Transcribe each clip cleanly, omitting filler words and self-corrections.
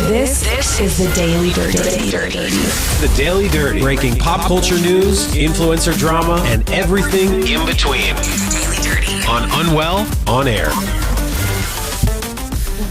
This is the Daily Dirty. The Daily Dirty. Breaking pop culture news, influencer drama, and everything in between. Daily Dirty. On Unwell, on air.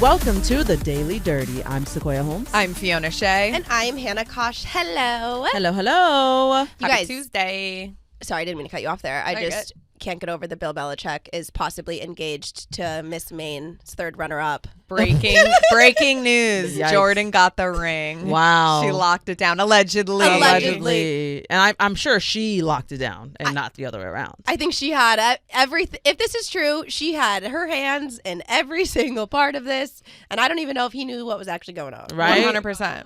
Welcome to the Daily Dirty. I'm Sequoia Holmes. I'm Fiona Shea. And I'm Hannah Kosh. Hello. Hello. You Happy guys, Tuesday. sorry, I didn't mean to cut you off there. I Very just can't get over that Bill Belichick is possibly engaged to Miss Maine's third runner-up. Breaking news. Yikes. Jordon got the ring. Wow. She locked it down. Allegedly. And I'm sure she locked it down and not the other way around. I think she had everything. If this is true, she had her hands in every single part of this. And I don't even know if he knew what was actually going on. Right? 100%.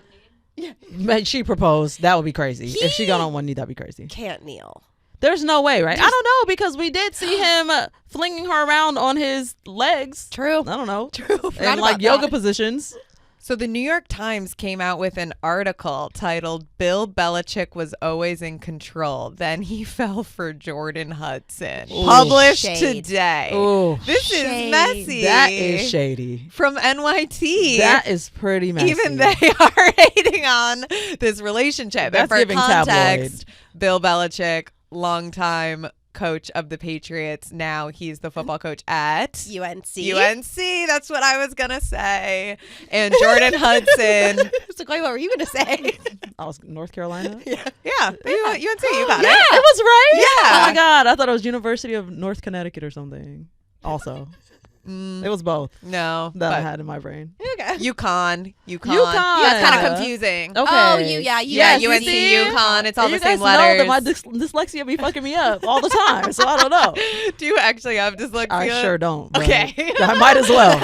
But she proposed. That would be crazy. If she got on one knee, that'd be crazy. Can't kneel. There's no way, right? I don't know, because we did see him flinging her around on his legs. True. I don't know. True. In like yoga positions. So the New York Times came out with an article titled "Bill Belichick was always in control. Then he fell for Jordon Hudson." Ooh. Published Shade. today. Ooh. This Shade. is messy. That is shady. From NYT. That is pretty messy. Even they are hating on this relationship. That's and for giving context, Bill Belichick, longtime coach of the Patriots. Now he's the football coach at UNC. That's what I was gonna say. And Jordon Hudson. So, what were you going to say? I was North Carolina. Yeah, UNC. You got Yeah, it. it was right. Yeah. Oh my God, I thought it was University of North Connecticut or something. Also, it was both No, that I but had in my brain. Okay. UConn. UConn. That's kind of confusing. Okay. Oh, Yeah, yes, UNC, see? UConn. It's all And the you guys same letters. know that my dyslexia be fucking me up all the time, so I don't know. Do you actually have dyslexia? I sure don't. but Okay. I might as well.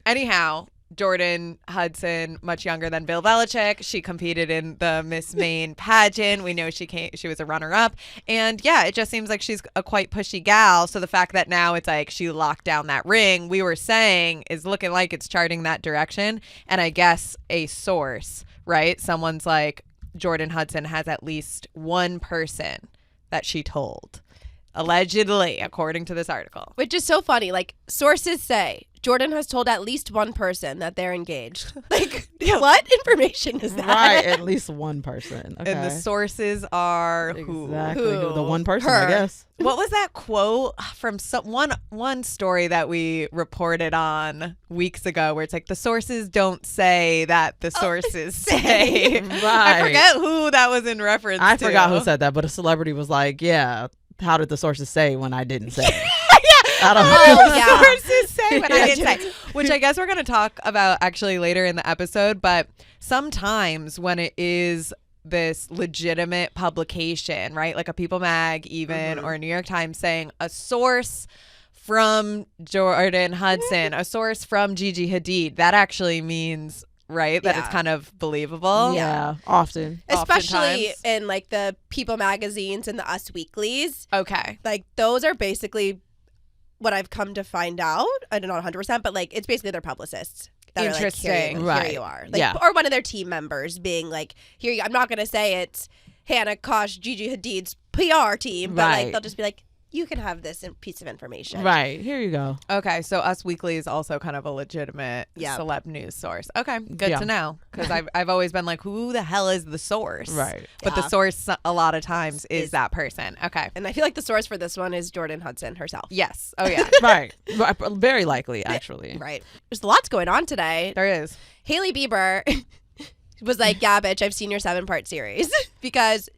Anyhow, Jordon Hudson, much younger than Bill Belichick. She competed in the Miss Maine pageant. We know she was a runner-up. And yeah, it just seems like she's a quite pushy gal. So the fact that now it's like she locked down that ring, we were saying, is looking like it's charting that direction. And I guess a source, right? Someone's like, Jordon Hudson has at least one person that she told. Allegedly, according to this article. Which is so funny. Like, sources say Jordon has told at least one person that they're engaged. Like, what information is that? Right, at least one person. Okay. And the sources are who? Exactly. Who? The one person, Her. I guess. What was that quote from one story that we reported on weeks ago where it's like the sources don't say that the sources say. Right. I forget who that was in reference to. I forgot who said that, but a celebrity was like, yeah, how did the sources say when I didn't say? I don't know. Oh, yeah. Sources say when I didn't say. Which I guess we're going to talk about actually later in the episode, but sometimes when it is this legitimate publication, right? Like a People Mag even, or a New York Times saying a source from Jordon Hudson, a source from Gigi Hadid, that actually means, right, that it's kind of believable. Yeah, often. Especially Oftentimes. in like the People magazines and the Us Weeklies. Okay. Like, those are basically what I've come to find out. I don't know 100%, but like it's basically their publicists. That Interesting. Are like, here Right. you are. Like, Yeah. or one of their team members being like, here you go. I'm not going to say it's Hannah Kosh, Gigi Hadid's PR team, but Right. like they'll just be like, you can have this piece of information. Right. Here you go. Okay, so Us Weekly is also kind of a legitimate Yeah. celeb news source. Okay, good Yeah. to know, because I've always been like, who the hell is the source? Right. But the Yeah. source a lot of times is that person. Okay. And I feel like the source for this one is Jordon Hudson herself. Yes. Oh yeah. Right. Very likely, actually. Right. There's lots going on today. There is. Hailey Bieber was like, yeah, bitch, I've seen your 7-part series. Because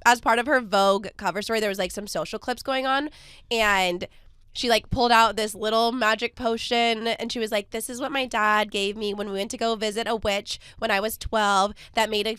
as part of her Vogue cover story, there was like some social clips going on. And she like pulled out this little magic potion and she was like, this is what my dad gave me when we went to go visit a witch when I was 12 that made a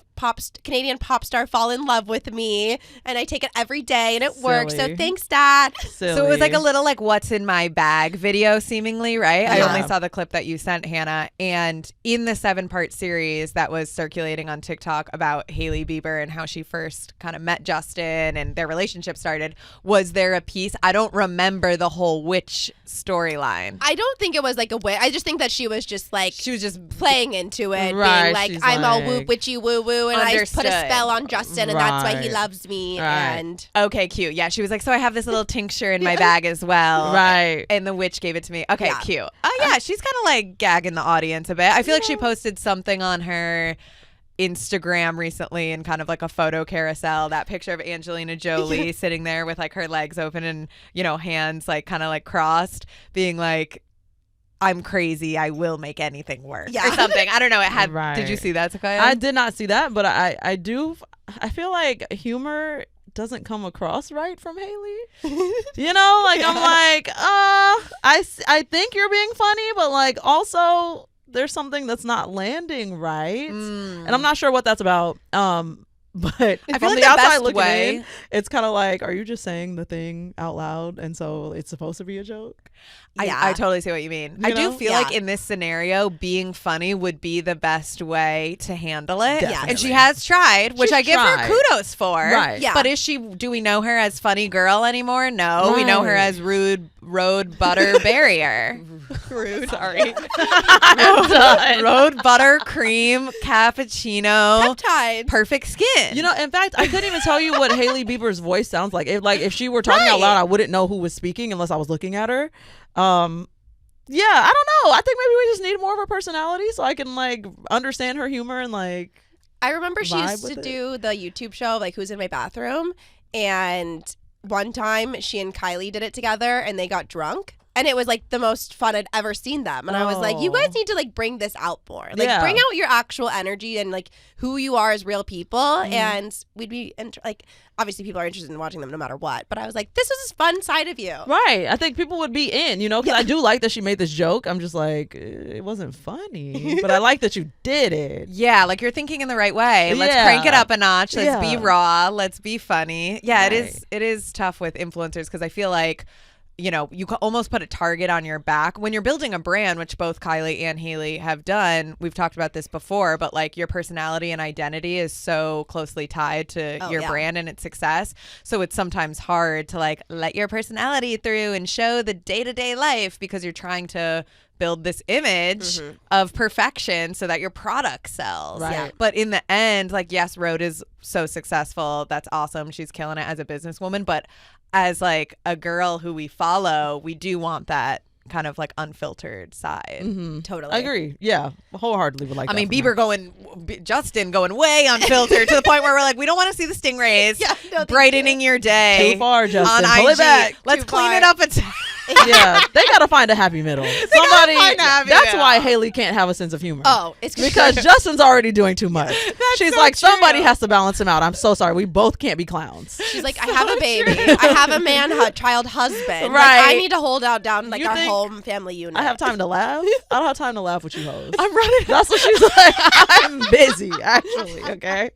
Canadian pop star fall in love with me. And I take it every day and it works. So Silly. thanks, Dad. Silly. So it was like a little like what's in my bag video seemingly, right? I Yeah. only saw the clip that you sent, Hannah. And in the 7-part series that was circulating on TikTok about Hailey Bieber and how she first kind of met Justin and their relationship started, was there a piece? I don't remember the whole whole witch storyline. I don't think it was like a witch. I just think that she was just like She was just playing into it, Right, being like, she's I'm all like- woo witchy woo woo, and I put a Understood. spell on Justin, and that's why he Right. loves me. Right. And okay, cute. Yeah, she was like, so I have this little tincture in my bag as well. Right. And the witch gave it to me. Okay, Yeah. cute. Oh, yeah, she's kind of like gagging the audience a bit. I feel like she posted something on her Instagram recently in kind of like a photo carousel, that picture of Angelina Jolie sitting there with like her legs open and, you know, hands like kind of like crossed, being like, I'm crazy, I will make anything work, Yeah. or something. I don't know. It had. Right. Did you see that, Sequoia? I did not see that, but I do. I feel like humor doesn't come across right from Haley. You know, like I'm like, I think you're being funny, but like also there's something that's not landing right, and I'm not sure what that's about. But I from feel like the the outside best looking way. in, it's kind of like, are you just saying the thing out loud, and so it's supposed to be a joke? I totally see what you mean. I do know? feel Yeah. like in this scenario, being funny would be the best way to handle it. Definitely. And she has tried, which She's I give tried. her kudos for. Right. Yeah. But do we know her as funny girl anymore? No. We know her Right. as rude road butter barrier. rude. Sorry. Done. Road butter cream cappuccino. Peptides. Perfect skin. You know, in fact, I couldn't even tell you what Hailey Bieber's voice sounds like. If she were talking out loud, I wouldn't know who was speaking unless I was looking at her. Yeah, I don't know. I think maybe we just need more of her personality so I can like understand her humor and like. I remember she vibe used to with it. do the YouTube show, like Who's in My Bathroom, and one time she and Kylie did it together, and they got drunk. And it was like the most fun I'd ever seen them. And I was like, you guys need to like bring this out more. Like Yeah. bring out your actual energy and like who you are as real people. And we'd be like, obviously people are interested in watching them no matter what. But I was like, this is a fun side of you. Right. I think people would be in, you know, because I do like that she made this joke. I'm just like, it wasn't funny, but I like that you did it. Yeah, like you're thinking in the right way. Let's Yeah. crank it up a notch. Let's be Yeah. raw. Let's be funny. Yeah, Right. it is tough with influencers because I feel like, you know, you can almost put a target on your back when you're building a brand, which both Kylie and Hailey have done. We've talked about this before, but like your personality and identity is so closely tied to your yeah. brand and its success. So it's sometimes hard to like let your personality through and show the day-to-day life because you're trying to build this image of perfection so that your product sells. Right. Yeah. But in the end, like, yes, Rhode is so successful. That's awesome. She's killing it as a businesswoman. But as like a girl who we follow, we do want that kind of like unfiltered side. Totally. I agree. Yeah. Wholeheartedly would like I that mean, from her. Justin going way unfiltered to the point where we're like, we don't want to see the stingrays Yeah, no, thank brightening your day. Too far, Justin. On Pull IG. it back. Let's Too clean far. it up. Yeah, they gotta find a happy middle. Somebody. find a happy That's middle. why Hailey can't have a sense of humor. Oh, it's because Justin's already doing too much. She's so like, somebody true. has to balance him out. I'm so sorry. We both can't be clowns. she's like, I have a baby. I have a child husband. Like, Right. I need to hold out down like You our think home family unit. I have time to laugh. I don't have time to laugh with you hoes. I'm running. That's what she's like. I'm busy, actually. Okay.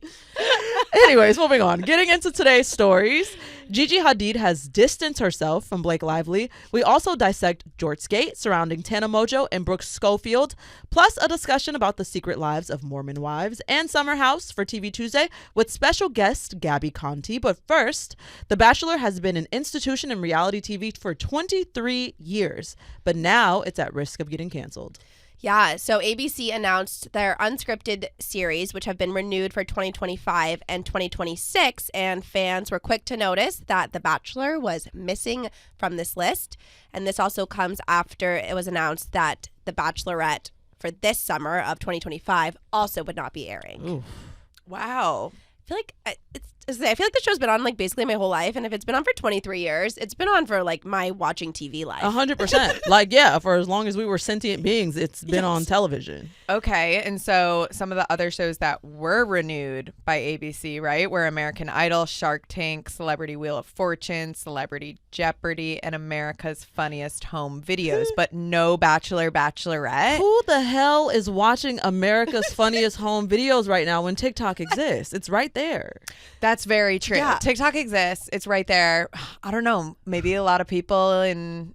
Anyways, moving on. Getting into today's stories. Gigi Hadid has distanced herself from Blake Lively. We also dissect Jorts Gate surrounding Tana Mongeau and Brooke Schofield, plus a discussion about the secret lives of Mormon wives and Summer House for TV Tuesday with special guest Gabi Conti. But first, The Bachelor has been an institution in reality TV for 23 years, but now it's at risk of getting canceled. Yeah, so ABC announced their unscripted series, which have been renewed for 2025 and 2026, and fans were quick to notice that The Bachelor was missing from this list. And this also comes after it was announced that The Bachelorette for this summer of 2025 also would not be airing. Ooh. Wow. I feel like I feel like the show's been on like basically my whole life, and if it's been on for 23 years, it's been on for like my watching TV life. 100%. Like, yeah, for as long as we were sentient beings, it's been on television. Okay, and so some of the other shows that were renewed by ABC, right, were American Idol, Shark Tank, Celebrity Wheel of Fortune, Celebrity Jeopardy, and America's Funniest Home Videos, but no Bachelor, Bachelorette. Who the hell is watching America's Funniest Home Videos right now when TikTok exists? It's right there. That's very true. Yeah. TikTok exists. It's right there. I don't know. Maybe a lot of people in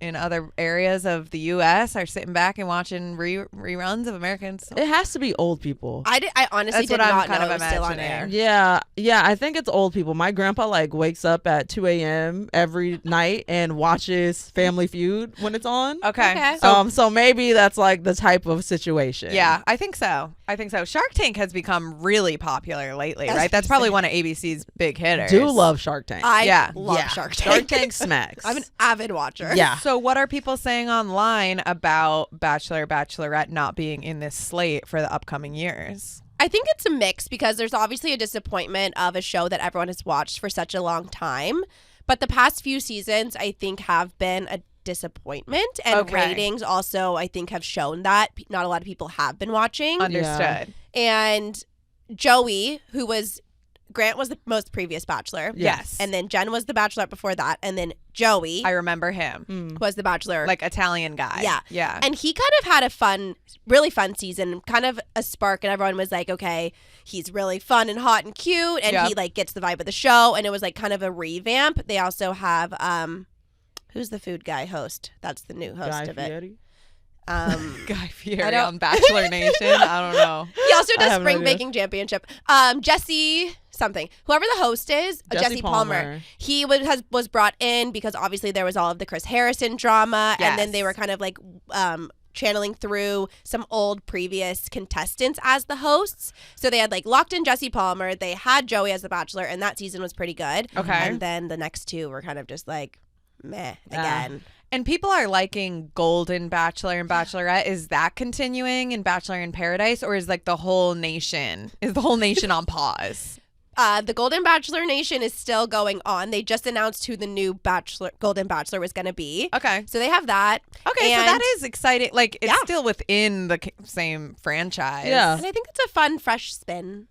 in other areas of the U.S. are sitting back and watching reruns of American Soap. It has to be old people. I honestly That's did what I'm not kind know of it was still on imagining. air. Yeah, I think it's old people. My grandpa like wakes up at 2 a.m. every night and watches Family Feud when it's on. Okay. So maybe that's like the type of situation. Yeah, I think so. Shark Tank has become really popular lately, right? That's probably one of ABC's big hitters. Do love Shark Tank. I love Shark Tank. Shark Tank smacks. I'm an avid watcher. Yeah. So what are people saying online about Bachelor, Bachelorette not being in this slate for the upcoming years? I think it's a mix because there's obviously a disappointment of a show that everyone has watched for such a long time. But the past few seasons, I think, have been a disappointment. And ratings also, I think, have shown that not a lot of people have been watching. Understood. And Joey, Grant was the most previous Bachelor. Yes. And then Jen was the Bachelorette before that. And then Joey I remember him. was the Bachelor. Like Italian guy. Yeah. Yeah. And he kind of had a really fun season, kind of a spark. And everyone was like, okay, he's really fun and hot and cute. And he like gets the vibe of the show. And it was like kind of a revamp. They also have, who's the food guy host? That's the new host Guy of it. Fieri? Guy Fieri on Bachelor Nation. I don't know. He also I does have no Spring idea. Baking Championship. Jesse something. Whoever the host is, Jesse Palmer. He was brought in because obviously there was all of the Chris Harrison drama. Yes. And then they were kind of like channeling through some old previous contestants as the hosts. So they had like locked in Jesse Palmer. They had Joey as the Bachelor, and that season was pretty good. Okay. And then the next two were kind of just like meh again. And people are liking Golden Bachelor and Bachelorette. Is that continuing in Bachelor in Paradise, or is like the whole nation on pause? The Golden Bachelor Nation is still going on. They just announced who the new Golden Bachelor was going to be. Okay. So they have that. Okay, so that is exciting. Like, it's Yeah. still within the same franchise. Yeah. And I think it's a fun, fresh spin.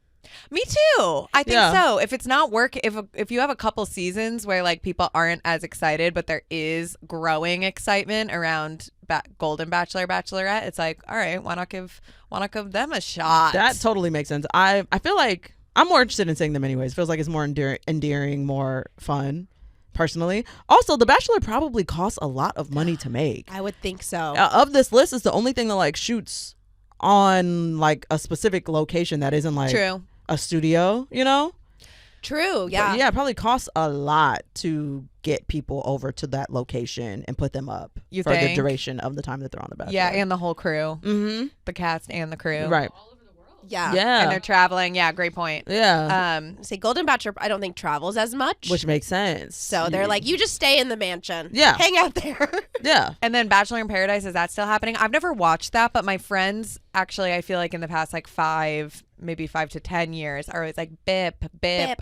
Me too. I think Yeah. so. If it's not work, if you have a couple seasons where like people aren't as excited, but there is growing excitement around Golden Bachelor, Bachelorette, it's like, all right, why not give them a shot? That totally makes sense. I feel like I'm more interested in seeing them anyways. Feels like it's more endearing, more fun, personally. Also, The Bachelor probably costs a lot of money to make. I would think so. Of this list, is the only thing that like shoots on like a specific location that isn't like True. a studio, you know? True, yeah. But yeah, it probably costs a lot to get people over to that location and put them up You for the think? duration of the time that they're on The Bachelor. Yeah, and the whole crew, Mm-hmm. the cast and the crew, Right. Yeah. Yeah. And they're traveling. Yeah, great point. Yeah. Say Golden Bachelor, I don't think travels as much. Which makes sense. So they're like, you just stay in the mansion. Yeah. Hang out there. Yeah. And then Bachelor in Paradise, is that still happening? I've never watched that, but my friends actually, I feel like in the past like 5 to 10 years are always like, Bip.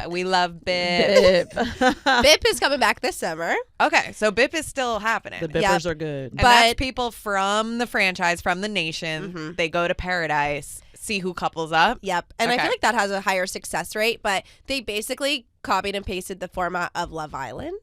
We love Bip. BIP is coming back this summer. Okay, so Bip is still happening. The bippers are good. And that's But- people from the franchise, from the nation. They go to Paradise, see who couples up. Yep. And I Okay. feel like that has a higher success rate, but they basically copied and pasted the format of Love Island.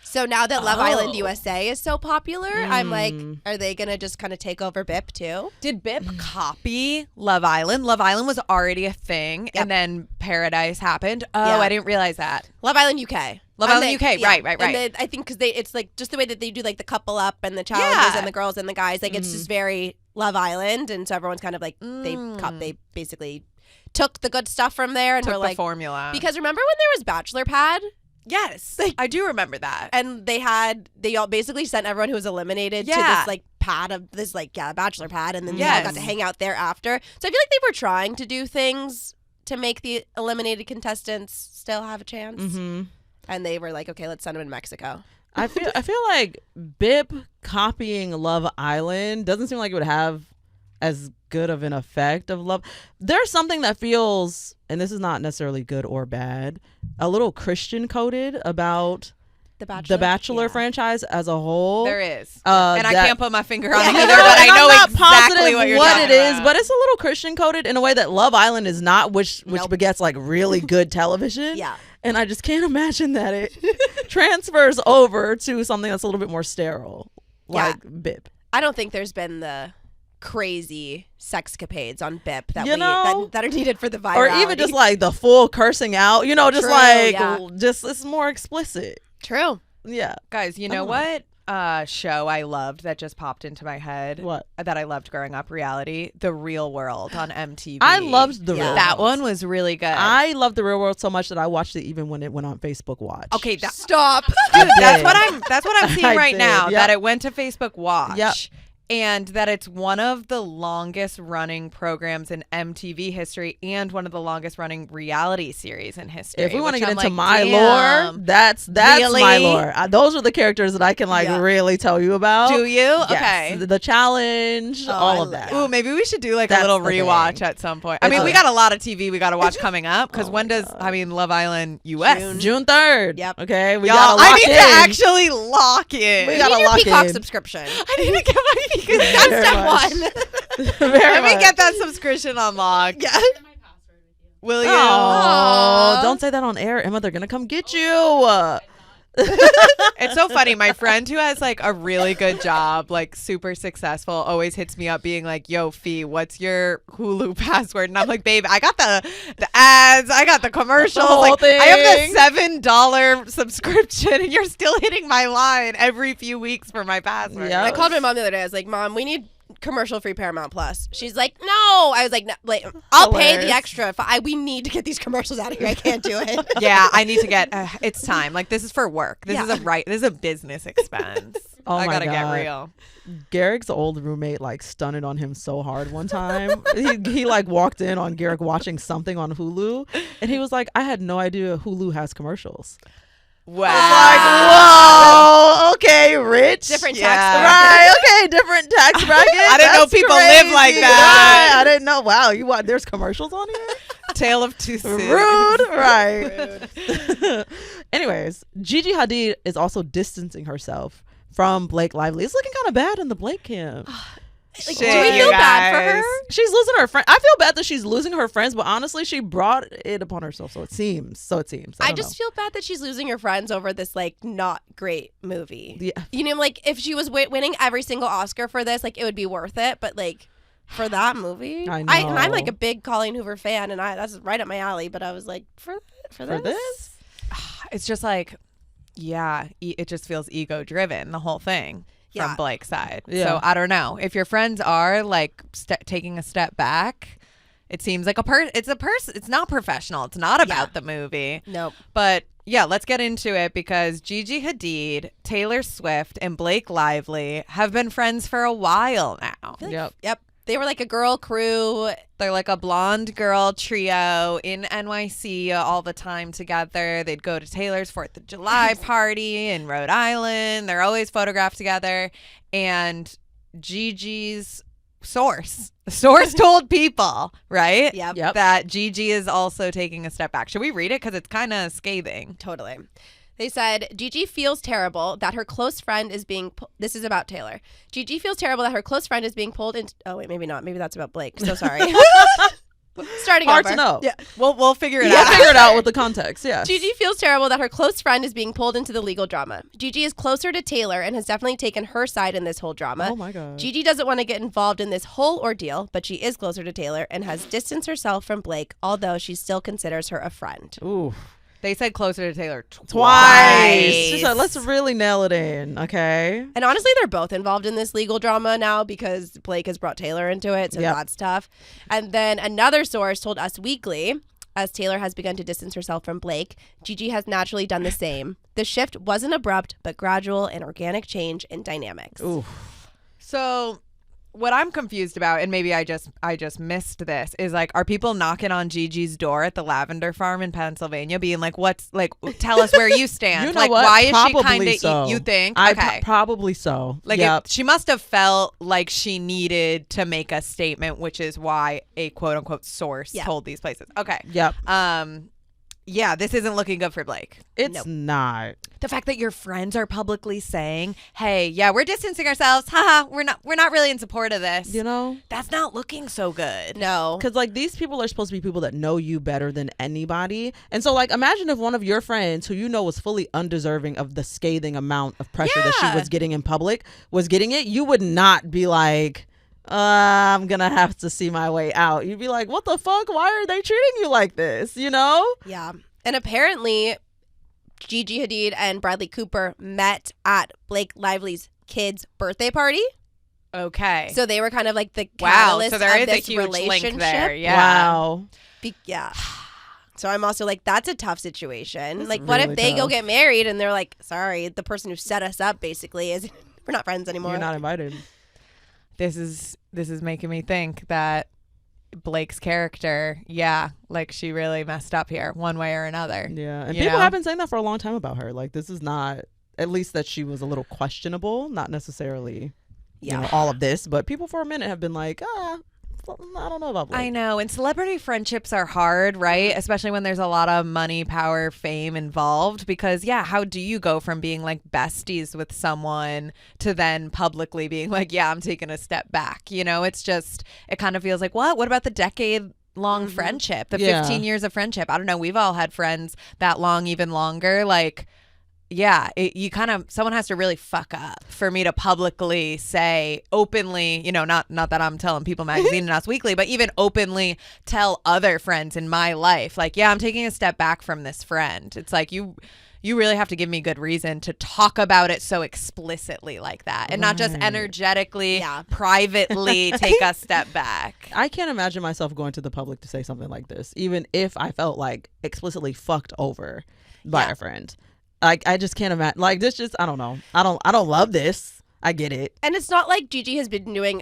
So now that Love Island USA is so popular, I'm like, are they going to just kind of take over BIP too? Did Bip copy Love Island? Love Island was already a thing, and then Paradise happened. Oh, Yeah. I didn't realize that. Love Island UK. Love Island UK, right. And then I think because it's like just the way that they do like the couple up and the challenges Yeah. and the girls and the guys, like it's just very Love Island, and so everyone's kind of like they basically took the good stuff from there and Took were the like formula. because remember when there was Bachelor Pad yes, I do remember that. and they all basically sent everyone who was eliminated to Yeah. this like pad of this like Bachelor Pad, and then they all Yes. got to hang out there after. So I feel like they were trying to do things to make the eliminated contestants still have a chance. Mm-hmm. And they were like, okay, let's send them in Mexico. I feel like Bip copying Love Island doesn't seem like it would have as good of an effect of love. There's something that feels, and this is not necessarily good or bad, a little Christian coded about The Bachelor, the Bachelor Yeah. franchise as a whole. There is. Uh, and I that- can't put my finger on it You either, know, but I and know I'm not exactly positive what you're what talking it is, about. but it's a little Christian coded in a way that Love Island is not, which Nope. begets like really good television. Yeah. And I just can't imagine that it transfers over to something that's a little bit more sterile, Yeah. like Bip. I don't think there's been the crazy sexcapades on BIP that You know? that are needed for the virality. Or even just like the full cursing out, you know, just True, like, yeah. just it's more explicit. True. Yeah. Guys, you know I don't know. what? show I loved that just popped into my head? What? That I loved growing up? Reality, The Real World on MTV. I loved The Real World. That one was really good. I loved The Real World so much that I watched it even when it went on Facebook Watch. Okay, Stop. dude, that's what I'm seeing I right did, now. yep. That it went to Facebook Watch. Yep. And that it's one of the longest running programs in MTV history and one of the longest running reality series in history. If we want to get which into I'm my like, lore, damn. that's Really? my lore. Those are the characters that I can really tell you about. Do you? Yes. Okay. The challenge, all of that. Ooh, maybe we should do like That's a little the rewatch thing. at some point. I mean, we got a lot of TV we got to watch coming up because when does Love Island US? June 3rd. Yep. Okay. We Y'all, gotta I lock need in. to actually lock in. We You gotta need your lock Peacock in. subscription. I need to get my Peacock. That's Very step much. one. Very Let me much. get that subscription unlocked. Yeah. Will you? Oh, Aw. don't say that on air, Emma. They're gonna come get you. It's so funny. My friend who has like a really good job, like super successful, always hits me up being like, "Yo, Fee, what's your Hulu password?" And I'm like, "Babe, I got the ads, I got the commercials. The whole like, I have thing. the $7 subscription, and you're still hitting my line every few weeks for my password." Yep. I called my mom the other day. I was like, Mom, we need commercial-free Paramount Plus. She's like, no. I was like, no, like I'll pay the Hilarious. extra. We need to get these commercials out of here. I can't do it. Yeah, I need to get. It's time. Like this is for work. This Yeah. This is a business expense. Oh I my gotta get God. real. Garrick's old roommate like stunted on him so hard one time. he like walked in on Garrick watching something on Hulu, and he was like, "I had no idea Hulu has commercials." Wow. Like, whoa, okay, rich. Different Yeah. tax Right, okay, different tax bracket. I didn't know That's people live like crazy. that. Right, I didn't know. Wow, there's commercials on here? Tale of two cities. Rude, right. Anyways, Gigi Hadid is also distancing herself from Blake Lively. It's looking kind of bad in the Blake camp. Like, Shit, do we you feel bad for guys. her? She's losing her friend. I feel bad that she's losing her friends, but honestly, she brought it upon herself. So it seems. I don't just know. feel bad that she's losing her friends over this like not great movie. Yeah. You know, like if she was winning every single Oscar for this, like it would be worth it. But like for that movie, I and I'm like know. a big Colleen Hoover fan, and that's right up my alley. But I was like, for this? It's just like, yeah, it just feels ego driven, the whole thing Yeah. from Blake's side. Yeah. So I don't know. If your friends are like taking a step back, it seems like it's a person. It's not professional. It's not about the movie. Nope. But yeah, let's get into it because Gigi Hadid, Taylor Swift, and Blake Lively have been friends for a while now. Yep. They were like a girl crew. They're like a blonde girl trio in NYC all the time together. They'd go to Taylor's 4th of July party in Rhode Island. They're always photographed together. And Gigi's source told people, right? Yep. That Gigi is also taking a step back. Should we read it? Because it's kind of scathing. Totally. They said, Gigi feels terrible that her close friend is being... This is about Taylor. Gigi feels terrible that her close friend is being pulled into... Oh, wait, maybe not. Maybe that's about Blake. So sorry. Starting Hard over. to know. Yeah. We'll figure it We'll out. figure it out with the context. Yeah. Gigi feels terrible that her close friend is being pulled into the legal drama. Gigi is closer to Taylor and has definitely taken her side in this whole drama. Oh my God. Gigi doesn't want to get involved in this whole ordeal, but she is closer to Taylor and has distanced herself from Blake, although she still considers her a friend. Ooh. They said closer to Taylor Twice. She said, let's really nail it in. Okay. And honestly, they're both involved in this legal drama now because Blake has brought Taylor into it, so Yep. that's tough. And then another source told Us Weekly, as Taylor has begun to distance herself from Blake, Gigi has naturally done the same. The shift wasn't abrupt, but gradual and organic change in dynamics. Ooh. So what I'm confused about, and maybe I just missed this, is like, are people knocking on Gigi's door at the lavender farm in Pennsylvania being like, what's like, tell us where you stand? You know like, what? why is Probably she kind of, so. you think? I Okay. probably so. Like Yep. she must have felt like she needed to make a statement, which is why a quote unquote source told these places. Okay. Yep. Yeah, this isn't looking good for Blake. It's not. The fact that your friends are publicly saying, "Hey, yeah, we're distancing ourselves. Haha, we're not really in support of this." You know? That's not looking so good. No. Because, like, these people are supposed to be people that know you better than anybody. And so, like, imagine if one of your friends who you know was fully undeserving of the scathing amount of pressure that Yeah. she was getting in public was getting it. You would not be like, I'm going to have to see my way out. You'd be like, what the fuck? Why are they treating you like this? You know? Yeah. And apparently, Gigi Hadid and Bradley Cooper met at Blake Lively's kid's birthday party. Okay. So they were kind of like the wow. catalyst So there of is this a huge relationship. link there. Yeah. Wow. Yeah. So I'm also like, that's a tough situation. That's like, what really if they go tough. get married and they're like, sorry, the person who set us up basically is we're not friends anymore. You're not invited. This is making me think that Blake's character, like she really messed up here one way or another. Yeah. And You people know? have been saying that for a long time about her. Like, this is not, at least that she was a little questionable, not necessarily, you know, all of this, but people for a minute have been like, I don't know about Blake. I know. And celebrity friendships are hard, right? Especially when there's a lot of money, power, fame involved. Because, how do you go from being like besties with someone to then publicly being like, I'm taking a step back? You know, it's just, it kind of feels like, what? What about the decade-long friendship, the 15 years of friendship? I don't know. We've all had friends that long, even longer. Like, you kind of, someone has to really fuck up for me to publicly say openly, you know, not that I'm telling People Magazine and Us Weekly, but even openly tell other friends in my life, like, I'm taking a step back from this friend. It's like, you really have to give me good reason to talk about it so explicitly like that, and not just energetically, privately take a step back. I can't imagine myself going to the public to say something like this, even if I felt like explicitly fucked over by a friend. Like, I just can't imagine. Like, this just, I don't know. I don't love this. I get it. And it's not like Gigi has been doing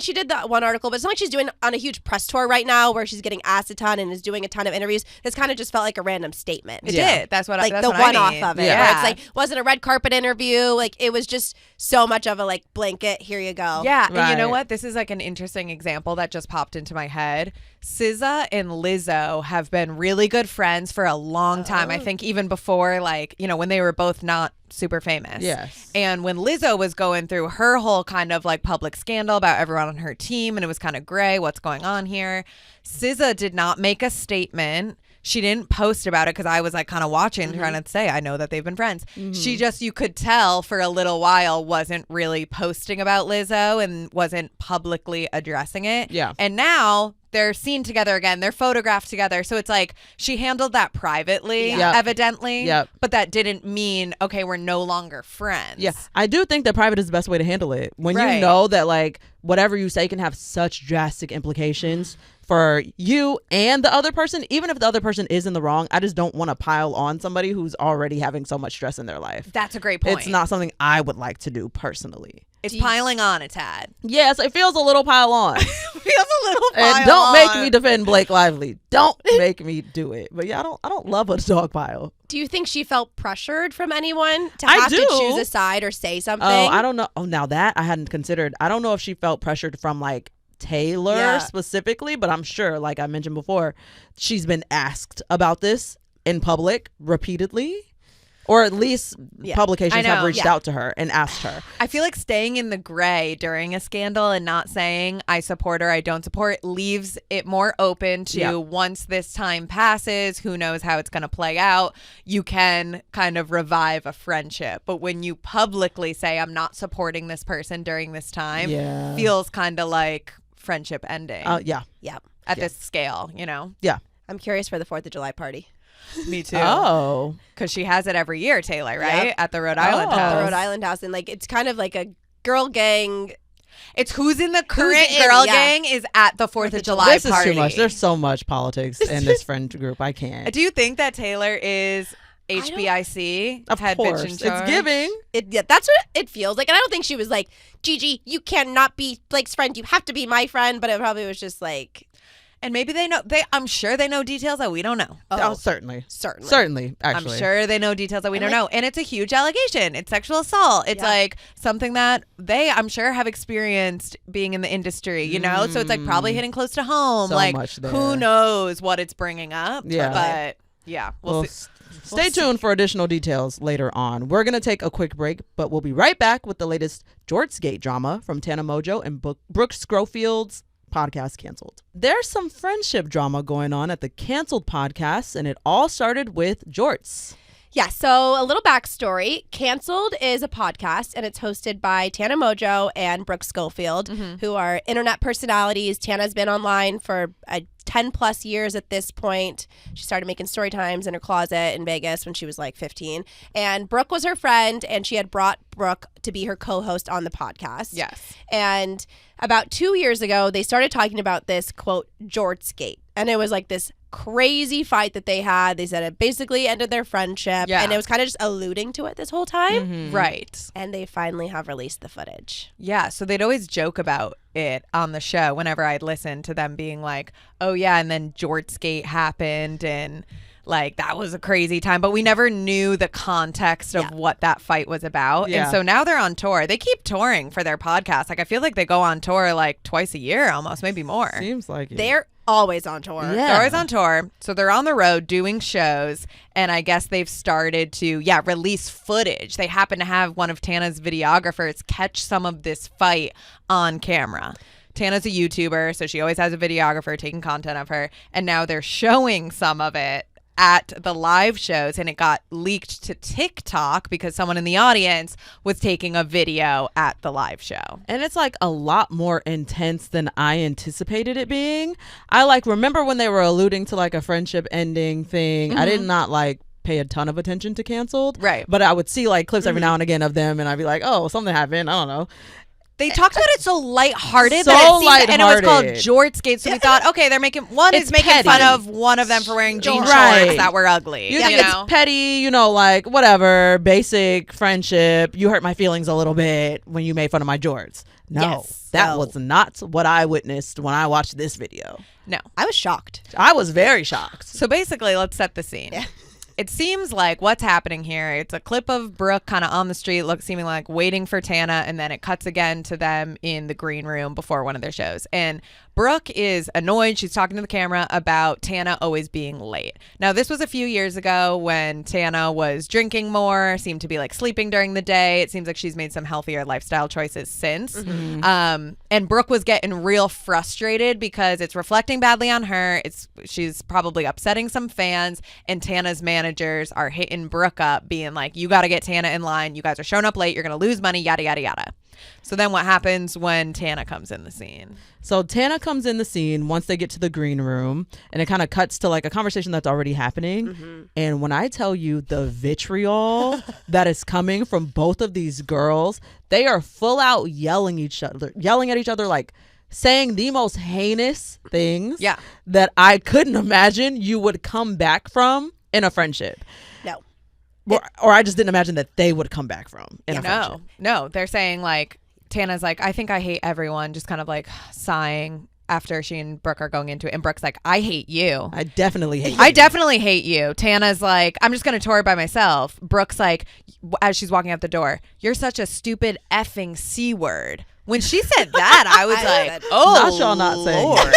she did that one article, but it's not like she's doing on a huge press tour right now where she's getting asked a ton and is doing a ton of interviews. This kind of just felt like a random statement. It did. That's what like that's the what one I off mean. of it. Yeah. Where it's like, wasn't a red carpet interview. Like, it was just so much of a like blanket. Here you go. Yeah. And you know Right. what? This is like an interesting example that just popped into my head. SZA and Lizzo have been really good friends for a long time. I think even before, like, you know, when they were both not super famous. Yes. And when Lizzo was going through her whole kind of like public scandal about everyone on her team, and it was kind of gray, what's going on here, SZA did not make a statement. She didn't post about it because I was like kind of watching, trying to say, I know that they've been friends. She just, you could tell for a little while, wasn't really posting about Lizzo and wasn't publicly addressing it. Yeah. And now they're seen together again. They're photographed together. So it's like she handled that privately, evidently. Yep. But that didn't mean, okay, we're no longer friends. Yeah, I do think that private is the best way to handle it. When Right. you know that, like, whatever you say can have such drastic implications for you and the other person, even if the other person is in the wrong, I just don't want to pile on somebody who's already having so much stress in their life. That's a great point. It's not something I would like to do personally. It's piling on a tad. Yes, it feels a little pile on. Feels a little pile And don't make on. me defend Blake Lively. Don't make me do it. But yeah, I don't love a dog pile. Do you think she felt pressured from anyone to I have do. to choose a side or say something? Oh, I don't know. Oh, now that I hadn't considered. I don't know if she felt pressured from like Taylor specifically, but I'm sure, like I mentioned before, she's been asked about this in public repeatedly. Or at least publications have reached out to her and asked her. I feel like staying in the gray during a scandal and not saying I support or I don't support leaves it more open to once this time passes, who knows how it's going to play out, you can kind of revive a friendship. But when you publicly say I'm not supporting this person during this time, feels kind of like friendship ending. Yeah. At this scale, you know? Yeah. I'm curious for the 4th of July party. Me too. Oh. Because she has it every year, Taylor, right? Yep. At the Rhode Island At house. the Rhode Island house. And like, it's kind of like a girl gang. It's who's in the current girl gang is at the 4th of July This party. is too much. There's so much politics in this friend group. I can't. Do you think that Taylor is HBIC? Of head course. bitch in charge? It's giving. That's what it feels like. And I don't think she was like, Gigi, you cannot be Blake's friend. You have to be my friend. But it probably was just like. And maybe they know. I'm sure they know details that we don't know. Oh, certainly. Certainly. Certainly, actually. I'm sure they know details that we don't know. And it's a huge allegation. It's sexual assault. It's like something that I'm sure, have experienced being in the industry, you know? So it's like probably hitting close to home. So like, much there. who knows what it's bringing up. Yeah. But yeah, we'll see. Stay tuned for additional details later on. We're going to take a quick break, but we'll be right back with the latest Jorts Gate drama from Tana Mongeau and Brooke Schofield's podcast canceled. There's some friendship drama going on at the canceled podcast, and it all started with Jorts. Yeah, so a little backstory. Canceled is a podcast, and it's hosted by Tana Mongeau and Brooke Schofield, who are internet personalities. Tana's been online for 10 plus years at this point. She started making story times in her closet in Vegas when she was like 15. And Brooke was her friend, and she had brought Brooke to be her co-host on the podcast. Yes. And about 2 years ago, they started talking about this, quote, Jorts Gate. And it was like this crazy fight that they had. They said it basically ended their friendship. Yeah. And it was kind of just alluding to it this whole time. Mm-hmm. Right. And they finally have released the footage. Yeah, so they'd always joke about it on the show whenever I'd listen to them being like, oh yeah, and then Jorts Gate happened and like that was a crazy time, but we never knew the context of what that fight was about. Yeah. And so now they're on tour. They keep touring for their podcast. Like I feel like they go on tour like twice a year almost, maybe more. Seems like it. They're always on tour. Yeah. They're always on tour. So they're on the road doing shows. And I guess they've started to, release footage. They happen to have one of Tana's videographers catch some of this fight on camera. Tana's a YouTuber, so she always has a videographer taking content of her. And now they're showing some of it at the live shows, and it got leaked to TikTok because someone in the audience was taking a video at the live show. And it's like a lot more intense than I anticipated it being. I like remember when they were alluding to like a friendship ending thing. I did not like pay a ton of attention to Canceled. Right. But I would see like clips every now and again of them, and I'd be like, oh, something happened. I don't know. They talked about it so lighthearted So that it seemed, and it was called lighthearted. Jorts Gate. So we thought, okay, they're making It's making petty. fun of one of them for wearing jean Right. shorts that were ugly. You think it's petty, like whatever, basic friendship. You hurt my feelings a little bit when you made fun of my jorts. No, Yes. that No. was not what I witnessed when I watched this video. No. I was shocked. I was very shocked. So basically, let's set the scene. Yeah. It seems like what's happening here, it's a clip of Brooke kind of on the street, seeming like waiting for Tana, and then it cuts again to them in the green room before one of their shows. And Brooke is annoyed. She's talking to the camera about Tana always being late. Now, this was a few years ago when Tana was drinking more, seemed to be like sleeping during the day. It seems like she's made some healthier lifestyle choices since. And Brooke was getting real frustrated because it's reflecting badly on her. She's probably upsetting some fans, and Tana's managers are hitting Brooke up being like, you got to get Tana in line. You guys are showing up late. You're going to lose money, yada, yada, yada. So then what happens when Tana comes in the scene? So Tana comes in the scene once they get to the green room, and it kind of cuts to like a conversation that's already happening. And when I tell you the vitriol that is coming from both of these girls, they are full out yelling at each other, like saying the most heinous things that I couldn't imagine you would come back from in a friendship. No. Or I just didn't imagine that they would come back from in a friendship. No, they're saying like, Tana's like, I think I hate everyone, just kind of like sighing after she and Brooke are going into it. And Brooke's like, I hate you. I definitely hate you. I definitely hate you. Tana's like, I'm just going to tour by myself. Brooke's like, as she's walking out the door, you're such a stupid effing C word. When she said that, I was like, oh, Not y'all not saying Lord.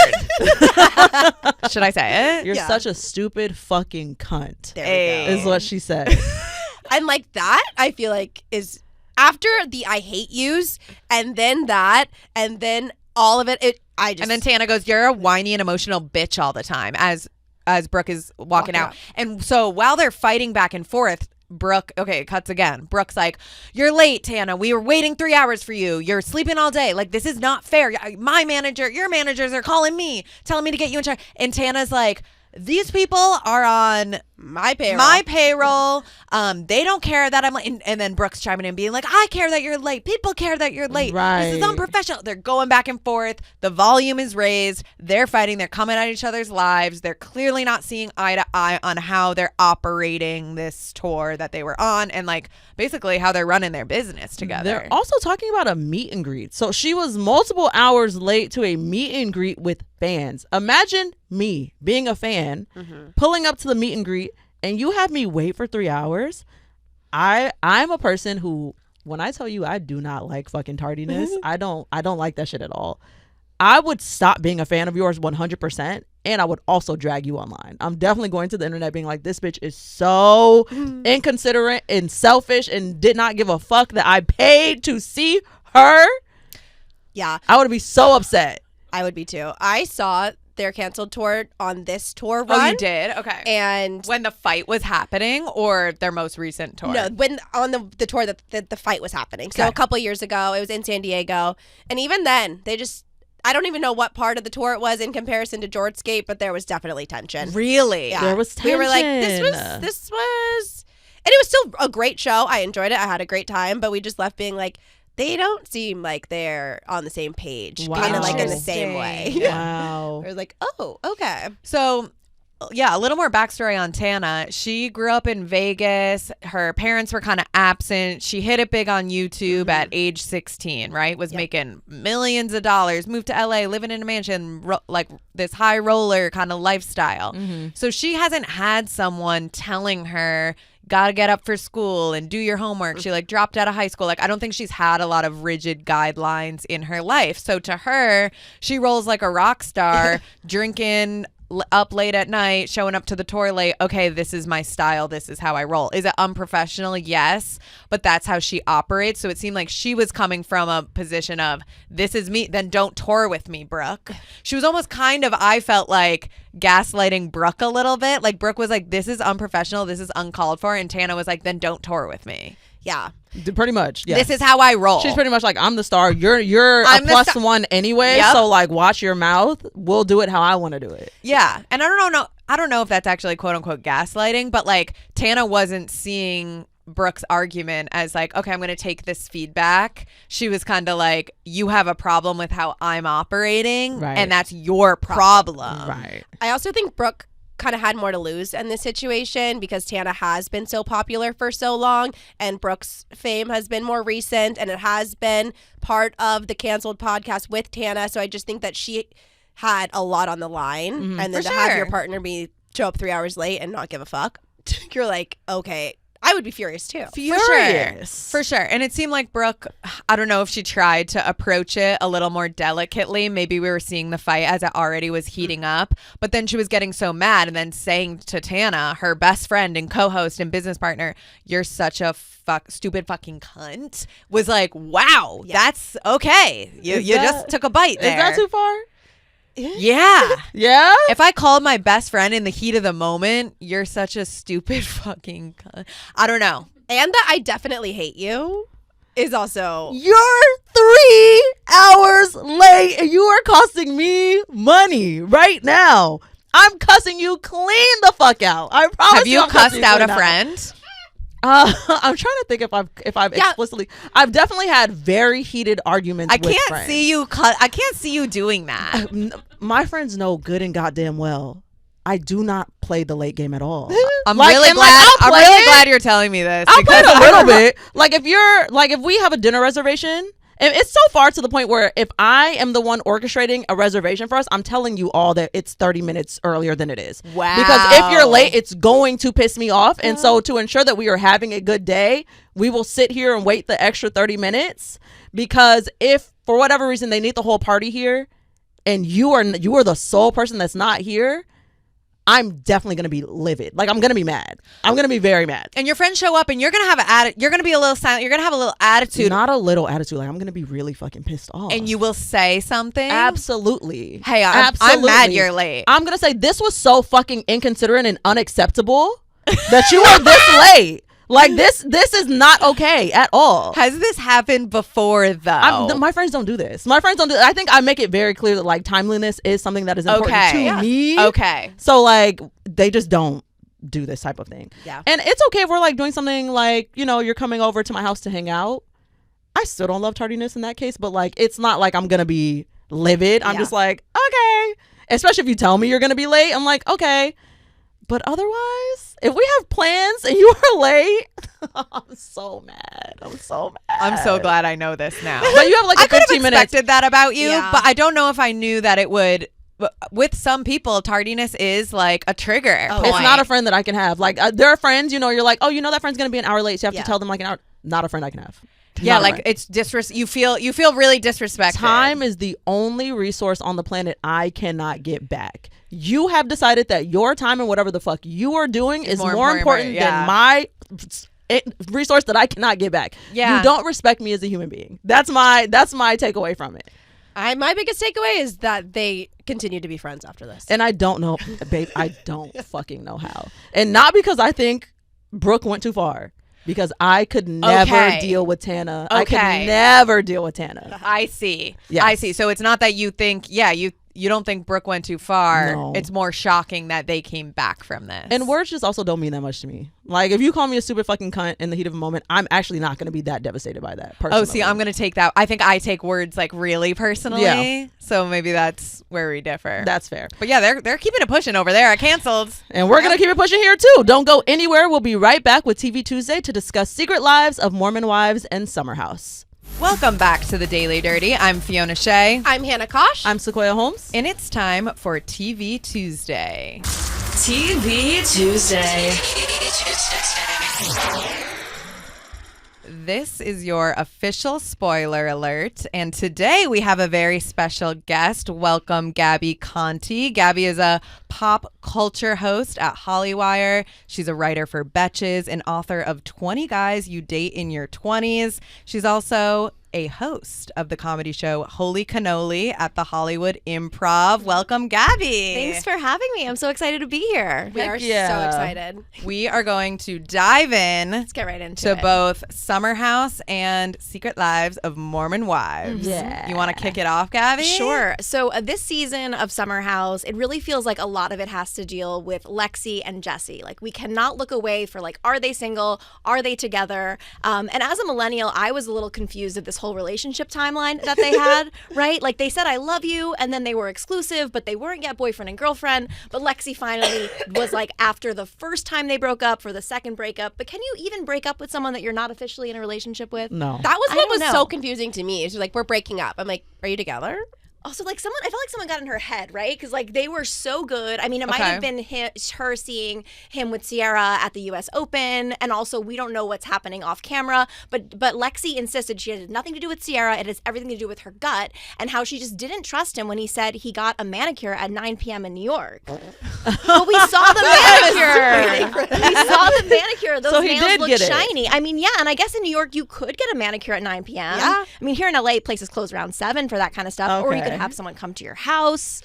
Should I say it? You're such a stupid fucking cunt. There we go. Is what she said. And like that, I feel like is after the I hate yous, and then that, and then all of it. And then Tana goes, you're a whiny and emotional bitch all the time as Brooke is walking out. And so while they're fighting back and forth, Brooke, it cuts again. Brooke's like, you're late, Tana. We were waiting 3 hours for you. You're sleeping all day. Like, this is not fair. My manager, your managers are calling me, telling me to get you in charge. And Tana's like, these people are on my payroll. They don't care that I'm late. And then Brooke's chiming in being like, I care that you're late. People care that you're late. Right. This is unprofessional. They're going back and forth. The volume is raised. They're fighting. They're coming at each other's lives. They're clearly not seeing eye to eye on how they're operating this tour that they were on, and like basically how they're running their business together. They're also talking about a meet and greet. So she was multiple hours late to a meet and greet with fans. Imagine me being a fan, pulling up to the meet and greet, and you have me wait for 3 hours. I'm a person who, when I tell you I do not like fucking tardiness, I don't like that shit at all. I would stop being a fan of yours 100%, and I would also drag you online. I'm definitely going to the internet being like, this bitch is so inconsiderate and selfish and did not give a fuck that I paid to see her. Yeah. I would be so upset. I would be too. I saw their canceled tour on this tour Oh, run. you did? Okay. And when the fight was happening or their most recent tour? no, when on the tour that the fight was happening. So Okay. a couple years ago, it was in San Diego. And even then, I don't even know what part of the tour it was in comparison to Jorts Gate, but there was definitely tension. Really? Yeah. There was We were like, tension. this was, and it was still a great show. I enjoyed it. I had a great time, but we just left being like, they don't seem like they're on the same page, kind of like in the same way. Interesting. Wow. I was like, oh, okay. So, yeah, a little more backstory on Tana. She grew up in Vegas. Her parents were kind of absent. She hit it big on YouTube at age 16, right? Was making millions of dollars, moved to LA, living in a mansion, like this high roller kind of lifestyle. So she hasn't had someone telling her, gotta get up for school and do your homework. She like dropped out of high school. Like I don't think she's had a lot of rigid guidelines in her life. So to her, she rolls like a rock star, drinking up late at night, showing up to the tour late. Okay, this is my style. This is how I roll. Is it unprofessional? Yes, but that's how she operates. So it seemed like she was coming from a position of, this is me, then don't tour with me, Brooke. She was almost kind of, I felt like, gaslighting Brooke a little bit. Like Brooke was like, this is unprofessional. This is uncalled for. And Tana was like, then don't tour with me. Yeah. Pretty much. Yeah. This is how I roll. She's pretty much like, I'm the star. You're I'm a the plus star. one anyway. Yep. So like, watch your mouth. We'll do it how I want to do it. Yeah. And I don't know if that's actually quote unquote gaslighting, but like Tana wasn't seeing Brooke's argument as like, okay, I'm going to take this feedback. She was kind of like, you have a problem with how I'm operating, Right. and that's your problem. Right. I also think Brooke kind of had more to lose in this situation because Tana has been so popular for so long and Brooke's fame has been more recent and it has been part of the canceled podcast with Tana. So I just think that she had a lot on the line and then For to have sure. your partner show up 3 hours late and not give a fuck, you're like, okay, I would be furious too. Furious. For sure. And it seemed like Brooke, I don't know if she tried to approach it a little more delicately. Maybe we were seeing the fight as it already was heating up. But then she was getting so mad and then saying to Tana, her best friend and co-host and business partner, you're such a stupid fucking cunt, was like, wow, that's okay. You just took a bite there. Is that too far? Yeah. Yeah. If I called my best friend in the heat of the moment, you're such a stupid fucking cunt. I don't know. And that I definitely hate you is also. You're 3 hours late and you are costing me money right now. I'm cussing you clean the fuck out. I promise. Have you I'm cussing cussed out a clean friend? I'm trying to think if I've Yeah. explicitly. I've definitely had very heated arguments. I with can't friends. see you I can't see you doing that. My friends know good and goddamn well I do not play the late game at all. I'm Like, really and, glad. like, I'll I'm play really it. glad you're telling me this. I'll play it because a little bit. Like if we have a dinner reservation, and it's so far to the point where if I am the one orchestrating a reservation for us, I'm telling you all that it's 30 minutes earlier than it is. Wow. Because if you're late, it's going to piss me off. And so to ensure that we are having a good day, we will sit here and wait the extra 30 minutes. Because if for whatever reason they need the whole party here and you are the sole person that's not here, I'm definitely going to be livid. Like, I'm going to be mad. I'm going to be very mad. And your friends show up and you're going to have you're going to be a little silent. You're going to have a little attitude. Not a little attitude. Like, I'm going to be really fucking pissed off. And you will say something. Absolutely. Hey, I'm mad you're late. I'm going to say this was so fucking inconsiderate and unacceptable that you are this late. Like, this is not okay at all. Has this happened before, though? My friends don't do this. My friends don't do. I think I make it very clear that like timeliness is something that is important to me. Okay. So like they just don't do this type of thing. Yeah. And it's okay if we're like doing something like, you know, you're coming over to my house to hang out. I still don't love tardiness in that case, but like it's not like I'm gonna be livid. I'm just like, okay. Especially if you tell me you're gonna be late, I'm like, okay. But otherwise, if we have plans and you are late, I'm so mad. I'm so mad. I'm so glad I know this now. But you have like a I could have 15 minutes. expected that about you, Yeah. but I don't know if I knew that it would. With some people, tardiness is like a trigger. It's not a friend that I can have. Like there are friends, you know, you're like, oh, you know that friend's gonna be an hour late, so you have to tell them like an hour. Not a friend I can have. Yeah, Not a like friend. it's you feel really disrespected. Time is the only resource on the planet I cannot get back. You have decided that your time and whatever the fuck you are doing is more important than my resource that I cannot get back. Yeah. You don't respect me as a human being. That's my takeaway from it. My biggest takeaway is that they continue to be friends after this. And I don't know, babe, I don't fucking know how. And not because I think Brooke went too far. Because I could never deal with Tana. I could never deal with Tana. I see. Yes. I see. So it's not that you think, you don't think Brooke went too far. No. It's more shocking that they came back from this. And words just also don't mean that much to me. Like, if you call me a stupid fucking cunt in the heat of a moment, I'm actually not going to be that devastated by that, personally. Oh, see, I'm going to take that. I think I take words, like, really personally. Yeah. So maybe that's where we differ. That's fair. But yeah, they're keeping it pushing over there at Canceled. And we're going to keep it pushing here, too. Don't go anywhere. We'll be right back with TV Tuesday to discuss secret lives of Mormon wives and Summer House. Welcome back to the Daily Dirty. I'm Fiona Shea. I'm Hannah Kosh. I'm Sequoia Holmes. And it's time for TV Tuesday. TV Tuesday. This is your official spoiler alert. And today we have a very special guest. Welcome, Gabi Conti. Gabi is a pop culture host at Hollywire. She's a writer for Betches and author of 20 Guys You Date in Your 20s. She's also a host of the comedy show Holy Cannoli at the Hollywood Improv. Welcome, Gabi. Thanks for having me. I'm so excited to be here. We are so excited. We are going to dive in Let's get right into to it. both Summer House and Secret Lives of Mormon Wives. Yeah. You want to kick it off, Gabi? Sure. So this season of Summer House, it really feels like a lot of it has to deal with Lexi and Jesse. Like, we cannot look away for, like, are they single? Are they together? And as a millennial, I was a little confused at this whole relationship timeline that they had, right? Like, they said, I love you, and then they were exclusive, but they weren't yet boyfriend and girlfriend. But Lexi finally was like, after the first time they broke up, for the second breakup. But can you even break up with someone that you're not officially in a relationship with? No. That was I what don't was know. so confusing to me. It's like, we're breaking up. I'm like, are you together? Also, like, I felt like someone got in her head, right? Because, like, they were so good. I mean, it might have been her seeing him with Sierra at the U.S. Open, and also we don't know what's happening off camera. But Lexi insisted she had nothing to do with Sierra. It has everything to do with her gut, and how she just didn't trust him when he said he got a manicure at 9 p.m. in New York. But we saw the manicure. We saw the manicure. Those So he nails did look get it. shiny. I mean, yeah, and I guess in New York you could get a manicure at 9 p.m. Yeah. I mean, here in L.A. places close around 7 for that kind of stuff, or you could Okay. have someone come to your house.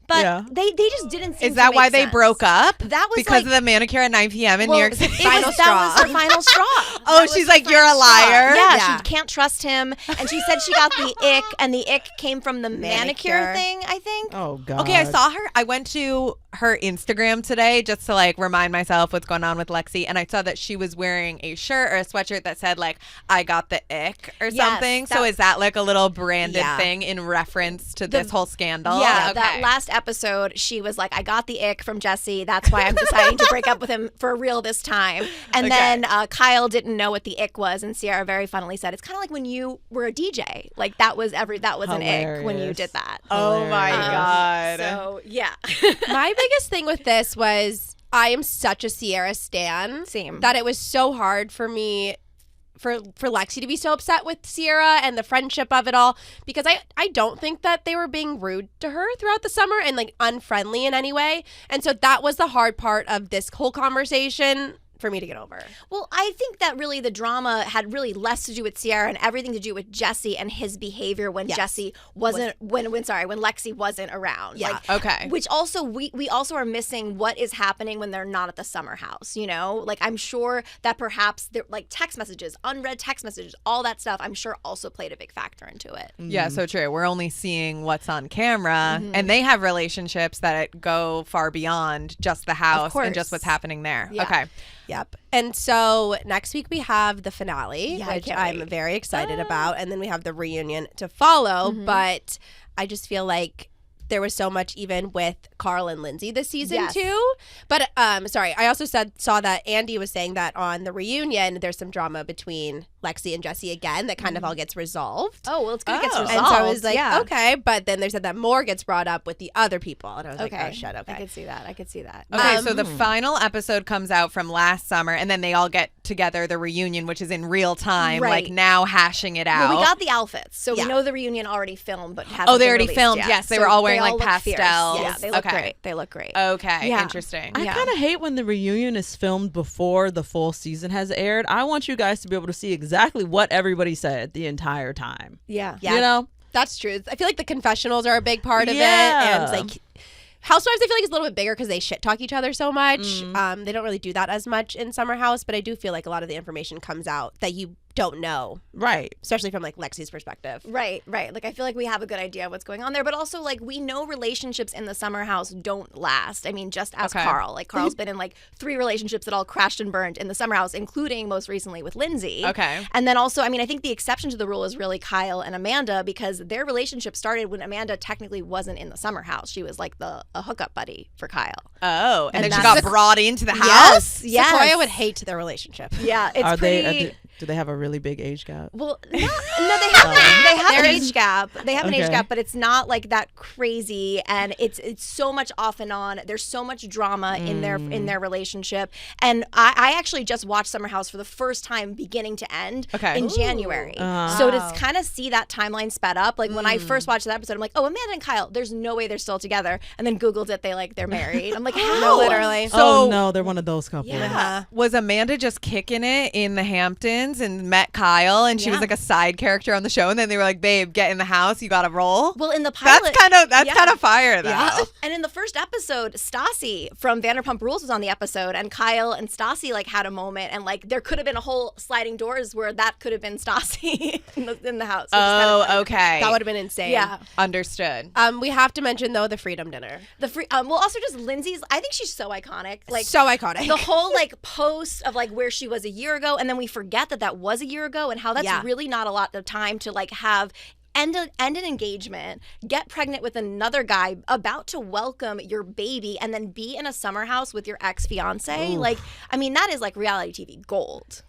But Yeah. they just didn't seem Is to that make why they sense. broke up? That was because like, of the manicure at 9 p.m. in New York City. That was her final straw. Oh, she's like, you're a liar. Yeah, she can't trust him. And she said she got the ick, and the ick came from the manicure thing, I think. Oh, God. Okay, I saw her. I went to her Instagram today just to like remind myself what's going on with Lexi, and I saw that she was wearing a shirt or a sweatshirt that said like I got the ick or Yes, something. So that- is that like a little branded Yeah. thing in reference to this whole scandal? Yeah, Okay. that last episode, she was like, I got the ick from Jesse. That's why I'm deciding to break up with him for real this time. And then Kyle didn't know what the ick was, and Sierra very funnily said, it's kind of like when you were a DJ. Like, that was an ick when you Hilarious. did that. Oh my God. So, yeah. My biggest thing with this was I am such a Sierra stan. Same. That it was so hard for me for Lexi to be so upset with Sierra and the friendship of it all, because I don't think that they were being rude to her throughout the summer and like unfriendly in any way. And so that was the hard part of this whole conversation for me to get over. Well, I think that really the drama had really less to do with Sierra and everything to do with Jesse and his behavior when Jesse wasn't when Lexi wasn't around. Yeah. Like, Okay. Which also we also are missing what is happening when they're not at the summer house, you know? Like, I'm sure that perhaps like text messages, unread text messages, all that stuff, I'm sure also played a big factor into it. Yeah, so true. We're only seeing what's on camera, and they have relationships that go far beyond just the house and just what's happening there. Yeah. Okay. Yep. And so next week we have the finale, Yeah, I which can't I'm wait. very excited about. And then we have the reunion to follow. But I just feel like there was so much even with Carl and Lindsay this season Yes. too. But sorry, I also saw that Andy was saying that on the reunion there's some drama between Lexi and Jesse again that kind of all gets resolved. Oh, well, it's good it gets Oh. resolved. And so I was like, yeah. okay, but then they said that more gets brought up with the other people, and I was Okay. like, oh shit, okay. I could see that. Okay, so the final episode comes out from last summer, and then they all get together, the reunion, which is in real time, Right. like now hashing it out. Well, we got the outfits, so Yeah. we know the reunion already filmed, but hasn't Oh, they been already released filmed. yet. Yes, they So were all wearing, like, look fierce. pastels. Yeah, they look Okay. great. They look great. Okay, Yeah. interesting. I kind of hate when the reunion is filmed before the full season has aired. I want you guys to be able to see exactly what everybody said the entire time. Yeah. Yeah. You know? That's true. I feel like the confessionals are a big part of it. Yeah. And like Housewives, I feel like it's a little bit bigger because they shit talk each other so much. They don't really do that as much in Summer House, but I do feel like a lot of the information comes out that you don't know, Right. especially from like Lexi's perspective. Right. Like, I feel like we have a good idea of what's going on there, but also, like, we know relationships in the Summer House don't last. I mean, just as Carl. Like, Carl's been in, like, 3 relationships that all crashed and burned in the Summer House, including most recently with Lindsay. Okay. And then also, I mean, I think the exception to the rule is really Kyle and Amanda, because their relationship started when Amanda technically wasn't in the Summer House. She was, like, a hookup buddy for Kyle. Oh, and then she that's- got brought into the house? Yes. Sequoia would hate their relationship. Yeah, it's Are pretty... they? Do they have a really big age gap? Well, no, they have an age gap. They have an age Okay. gap, but it's not like that crazy, and it's so much off and on. There's so much drama in their relationship, and I actually just watched Summer House for the first time, beginning to end, in January. So to kind of see that timeline sped up, like when I first watched that episode, I'm like, oh, Amanda and Kyle, there's no way they're still together, and then Googled it, they're married. I'm like, how? No, literally. Oh no, they're one of those couples. Yeah. Was Amanda just kicking it in the Hamptons and met Kyle, and she was like a side character on the show, and then they were like, babe, get in the house, you gotta roll? Well, in the pilot, That's kind of fire, though. Yeah. And in the first episode, Stassi from Vanderpump Rules was on the episode, and Kyle and Stassi like had a moment, and like there could have been a whole sliding doors where that could have been Stassi in the house. which is kind of funny. Okay. That would have been insane. Yeah. Understood. We have to mention though the Freedom Dinner. Well, also just Lindsay's. I think she's so iconic. Like So iconic. the whole like post of like where she was a year ago, and then we forget that was a year ago, and how that's really not a lot of time to like have end an engagement, get pregnant with another guy, about to welcome your baby, and then be in a summer house with your ex-fiance. Like, I mean, that is like reality TV gold.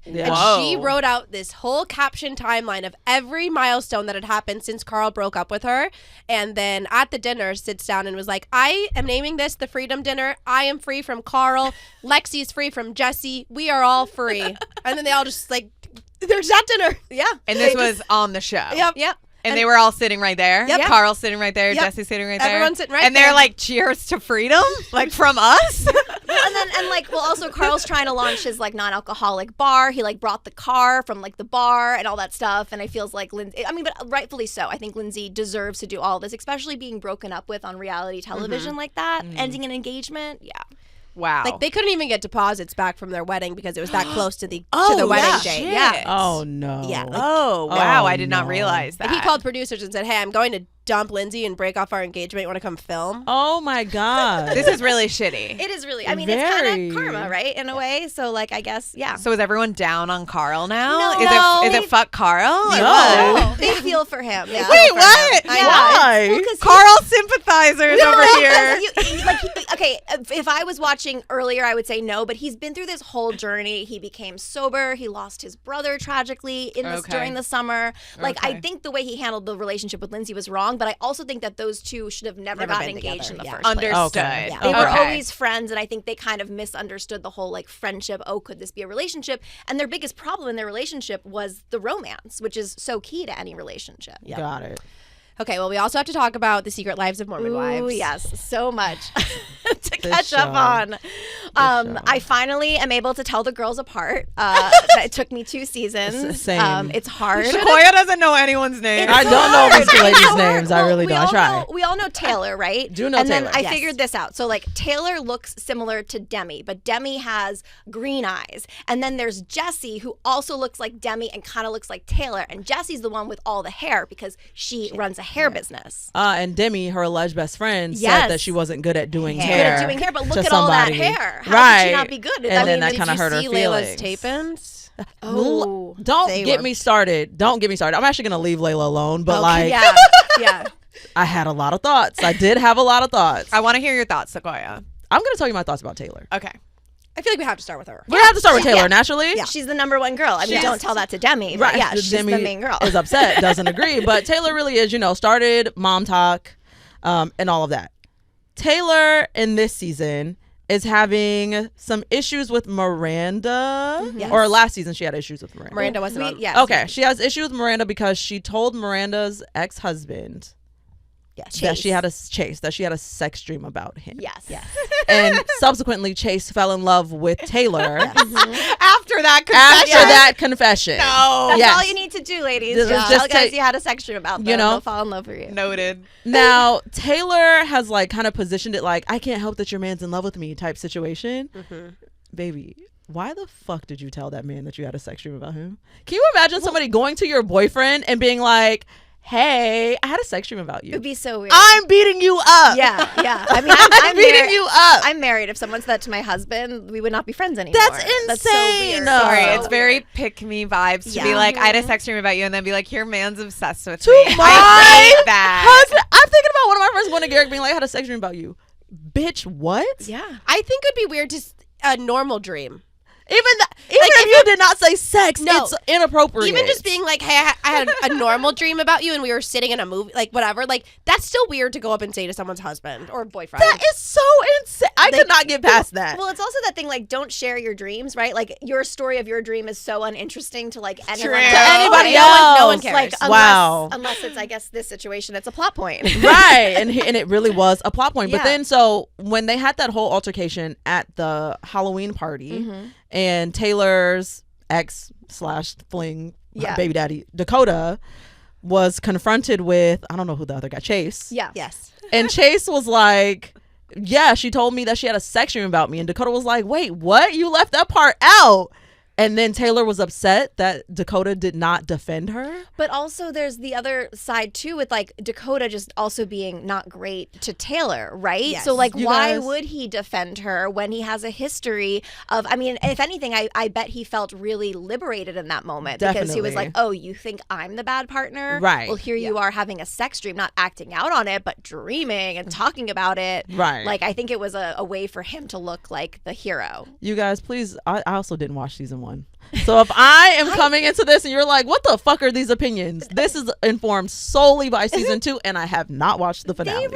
Yeah. And she wrote out this whole caption timeline of every milestone that had happened since Carl broke up with her. And then at the dinner sits down and was like, I am naming this the Freedom Dinner. I am free from Carl. Lexi's free from Jesse. We are all free. And then they all just like, there's that dinner. Yeah. And this was on the show. Yep. And they were all sitting right there. Yep. Carl's sitting right there. Yep. Jesse's sitting right there. Everyone's sitting right and there. they're like, cheers to freedom? Like from us? Also Carl's trying to launch his like non-alcoholic bar. He like brought the car from like the bar and all that stuff, and it feels like Lindsay, I mean, but rightfully so. I think Lindsay deserves to do all this, especially being broken up with on reality television like that, ending an engagement. Yeah. Wow. Like they couldn't even get deposits back from their wedding because it was that close to the wedding date. shit. Yeah. Oh no. Yeah. Like, Oh, wow. Oh, I did not no. realize that. he called producers and said, "Hey, I'm going to dump Lindsay and break off our engagement. You want to come film?" Oh my God. This is really shitty. It is really, I mean, it's kind Very. of karma, right? In a way. So like, I guess, yeah. So is everyone down on Carl now? No. Is it fuck Carl? Or No. what? They feel for him. Yeah. Wait, what? Why? Carl sympathizers over here. If I was watching earlier, I would say no, but he's been through this whole journey. He became sober. He lost his brother tragically during the summer. Like, I think the way he handled the relationship with Lindsay was wrong, but I also think that those two should have never gotten been engaged together, in the yeah. first place. Understood. Okay. They were Okay. always friends, and I think they kind of misunderstood the whole like friendship. Oh, could this be a relationship? And their biggest problem in their relationship was the romance, which is so key to any relationship. Got it. Okay, well, we also have to talk about the Secret Lives of Mormon Wives. Oh yes, so much to This catch up show. on. I finally am able to tell the girls apart. It took me 2 seasons. Same. It's hard. Sequoia doesn't know anyone's name. I don't know these two ladies' names. I Well, really don't. I try. We all know Taylor, right? Do know and Taylor. then I Yes. figured this out. So like Taylor looks similar to Demi, but Demi has green eyes. And then there's Jessie, who also looks like Demi and kind of looks like Taylor. And Jessie's the one with all the hair because she runs a hair business. And Demi, her alleged best friend, Yes. said that she wasn't good at doing Good hair. at doing hair, but look to at all that somebody. hair. How right. could she not be good? And then that Did kind of you hurt her see Layla's feelings. tape-ins? Oh. Don't They get were- me started. Don't get me started. I'm actually gonna leave Layla alone. But like, Yeah. I had a lot of thoughts. I did have a lot of thoughts. I want to hear your thoughts, Sequoia. I'm gonna tell you my thoughts about Taylor. Okay. I feel like we have to start with her. We have to start with Taylor Yeah. naturally. She's the number one girl. I mean, don't tell that to Demi. But Right. yeah, she's Demi the main girl. is upset, doesn't agree. But Taylor really is, started Mom Talk and all of that. Taylor in this season is having some issues with Miranda. Yes. Or last season she had issues with Miranda. Miranda wasn't on. Yes. Okay, she has issues with Miranda because she told Miranda's ex-husband that she had a sex dream about him. Yes. And subsequently Chase fell in love with Taylor. After After that confession. After that confession. No. That's Yes. all you need to do, ladies. Just Just tell guys take- you had a sex dream about them. You know? They'll fall in love with you. Noted. Now, Taylor has like kind of positioned it like, I can't help that your man's in love with me type situation. Baby, why the fuck did you tell that man that you had a sex dream about him? Can you imagine somebody going to your boyfriend and being like, hey, I had a sex dream about you. It would be so weird. I'm beating you up. yeah. I mean, I'm beating you up. I'm married. If someone said that to my husband, we would not be friends anymore. That's That's so insane. weird. No. Sorry, Oh. it's very pick me vibes to be Yeah. like, I had a sex dream about you, and then be like, your man's obsessed with To me. my I hate that. husband. I'm thinking about one of my friends going to Garrick being like, I had a sex dream about you. Bitch, what? Yeah. I think it'd be weird to a normal dream. Even if you did not say sex, No. it's inappropriate. Even just being like, hey, I had a normal dream about you and we were sitting in a movie, like whatever. Like, that's still weird to go up and say to someone's husband or boyfriend. that is so insane. I could not get past that. Well, it's also that thing like don't share your dreams, right? Like your story of your dream is so uninteresting to like anyone True. else. To anybody No one else. cares. Like Wow. unless it's I guess this situation, it's a plot point. Right, and it really was a plot point. But Yeah. then, so when they had that whole altercation at the Halloween party, and Taylor's ex/fling Yeah. baby daddy Dakota was confronted with, I don't know who the other guy, Chase. Yeah. Yes. And Chase was like, yeah, she told me that she had a sex dream about me. And Dakota was like, wait, what? You left that part out. And then Taylor was upset that Dakota did not defend her. But also there's the other side too with like Dakota just also being not great to Taylor, right? Yes. So like You why guys- would he defend her when he has a history of I mean, if anything, I bet he felt really liberated in that moment because he was Definitely. like, oh, you think I'm the bad partner? Right. Well, here you are having a sex dream, not acting out on it, but dreaming and talking about it. Right. Like I think it was a way for him to look like the hero. You guys, please, I also didn't watch season 1. So if I am coming into this and you're like, what the fuck are these opinions? This is informed solely by season 2, and I have not watched the finale.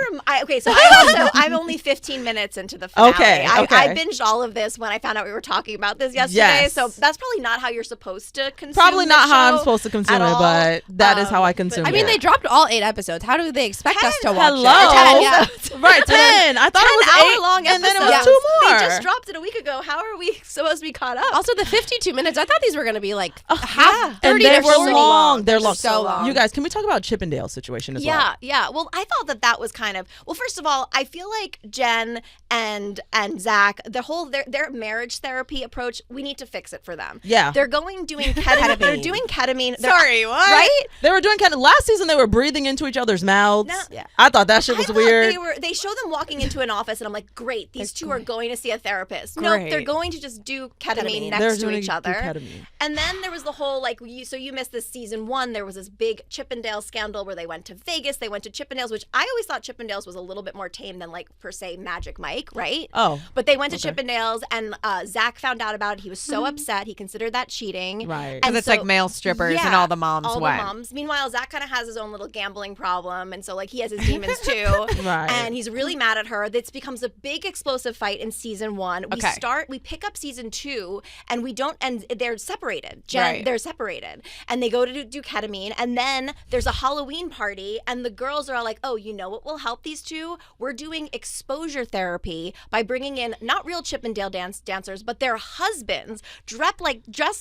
Okay, so I'm only 15 minutes into the finale. Okay, I okay. binged all of this when I found out we were talking about this yesterday. Yes. So that's probably not how you're supposed to consume. Probably not the how I'm show supposed to consume at it, all. but that is how I consume I it. mean, they dropped all 8 episodes. How do they expect us to watch Hello. it? 10, yeah. Right, 10. I thought it was 8, hour-long and then it was episodes. 2 more. They just dropped it a week ago. How are we supposed to be caught up? Also, the 52 minutes, I thought these were going to be like yeah. half, And 30 they to were 40. long. They're long. So long. You guys, can we talk about Chippendale's situation as well? Yeah. Well, I thought that was kind of first of all, I feel like Jen and Zach, the whole their marriage therapy approach, we need to fix it for them. Yeah. They're doing ketamine. They're doing ketamine. They're- Sorry, what? Right? They were doing last season they were breathing into each other's mouths. No. Yeah. I thought that shit was I thought weird. They show them walking into an office, and I'm like, great, these two are going to see a therapist. No, Great. they're going to just do ketamine They're next to doing each other. ketamine. And then there was the whole like, so you missed this season 1. There was this big Chippendale scandal where they went to Vegas. They went to Chippendales, which I always thought Chippendales was a little bit more tame than like per se Magic Mike, right? Oh. But they went to Chippendales, and Zach found out about it. He was so upset. He considered that cheating. Right. Because it's like male strippers and all the moms all went. the moms. Meanwhile, Zach kind of has his own little gambling problem, and so like he has his demons too. Right. And he's really mad at her. This becomes a big explosive fight in season 1. We pick up season 2, and we don't, and they're separated. They're separated, and they go to do ketamine, and then there's a Halloween party, and the girls are all like, "Oh, you know what will help these two? We're doing exposure therapy by bringing in not real Chippendale dancers, but their husbands dressed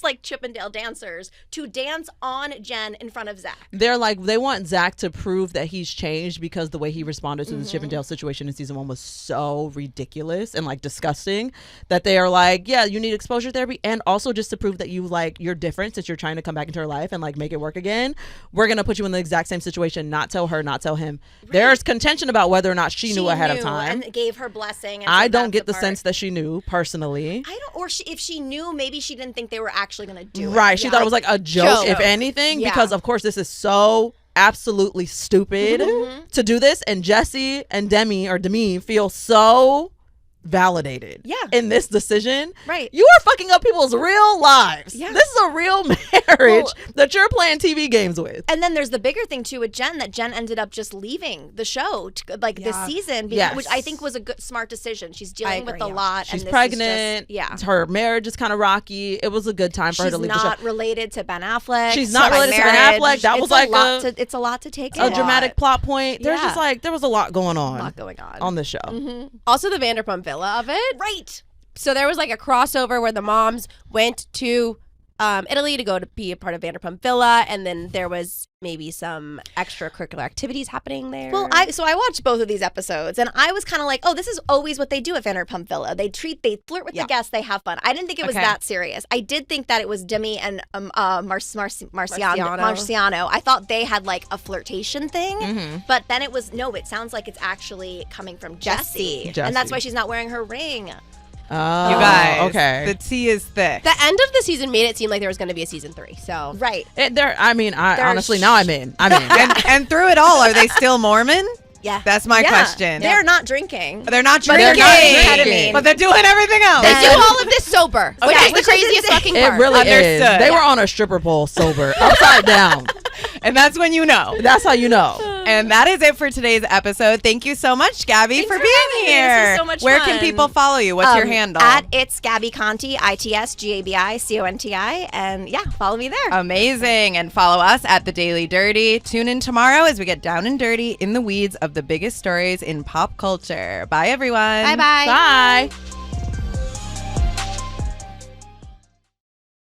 like Chippendale dancers to dance on Jen in front of Zach." They're like, they want Zach to prove that he's changed because the way he responded to the Chippendale situation in season 1 was so ridiculous and like disgusting that they are like, yeah, you need exposure therapy, and also just to prove that you like you're different since you're trying to come back into her life and like make it work again. We're gonna put you in the exact same situation, not tell her, not tell him. There's contention about whether or not she knew ahead of time. And gave her blessing. And I so don't that's get the part. sense that she knew personally. I don't, or if she knew, maybe she didn't think they were actually going to do it. Right. She thought it was like a joke, if Joke. anything, Yeah. because of course this is so absolutely stupid to do this. And Jesse and Demi feel so validated in this decision. Right. You are fucking up people's real lives. Yeah. This is a real marriage that you're playing TV games with. And then there's the bigger thing too with Jen, that Jen ended up just leaving the show this season, because, which I think was a good smart decision. She's dealing with a lot. She's and this pregnant. Is just, Her marriage is kind of rocky. It was a good time for her to leave the show. She's not related to Ben Affleck. She's not related to Ben Affleck. That was like it's a lot to take a in. dramatic plot point. There's Yeah. just like there was a lot going on going on on the show. Also, the Vanderpump Villa of it. Right. So there was like a crossover where the moms went to Italy to go to be a part of Vanderpump Villa, and then there was maybe some extracurricular activities happening there. Well, I watched both of these episodes, and I was kind of like, oh, this is always what they do at Vanderpump Villa. They flirt with the guests, they have fun. I didn't think it was that serious. I did think that it was Demi and Marciano. I thought they had like a flirtation thing, but then it sounds like it's actually coming from Jessie. And that's why she's not wearing her ring. Oh, You guys, okay. the tea is thick. The end of the season made it seem like there was going to be a season 3. So Right. Honestly, now I'm in. and through it all, are they still Mormon? yeah. That's my question. They're not drinking. They're not But drinking, they're not drinking. but they're doing everything else. They do all of this sober, which is the craziest fucking It part. really is. Understood. They were on a stripper pole sober, upside down. And that's when you know. That's how you know. And that is it for today's episode. Thank you so much, Gabi, for being having me. here. This was so much Where fun. can people follow you? What's your handle? At It's Gabi Conti, ITSGABICONTI, and follow me there. Amazing. And follow us at The Daily Dirty. Tune in tomorrow as we get down and dirty in the weeds of the biggest stories in pop culture. Bye, everyone. Bye-bye. Bye.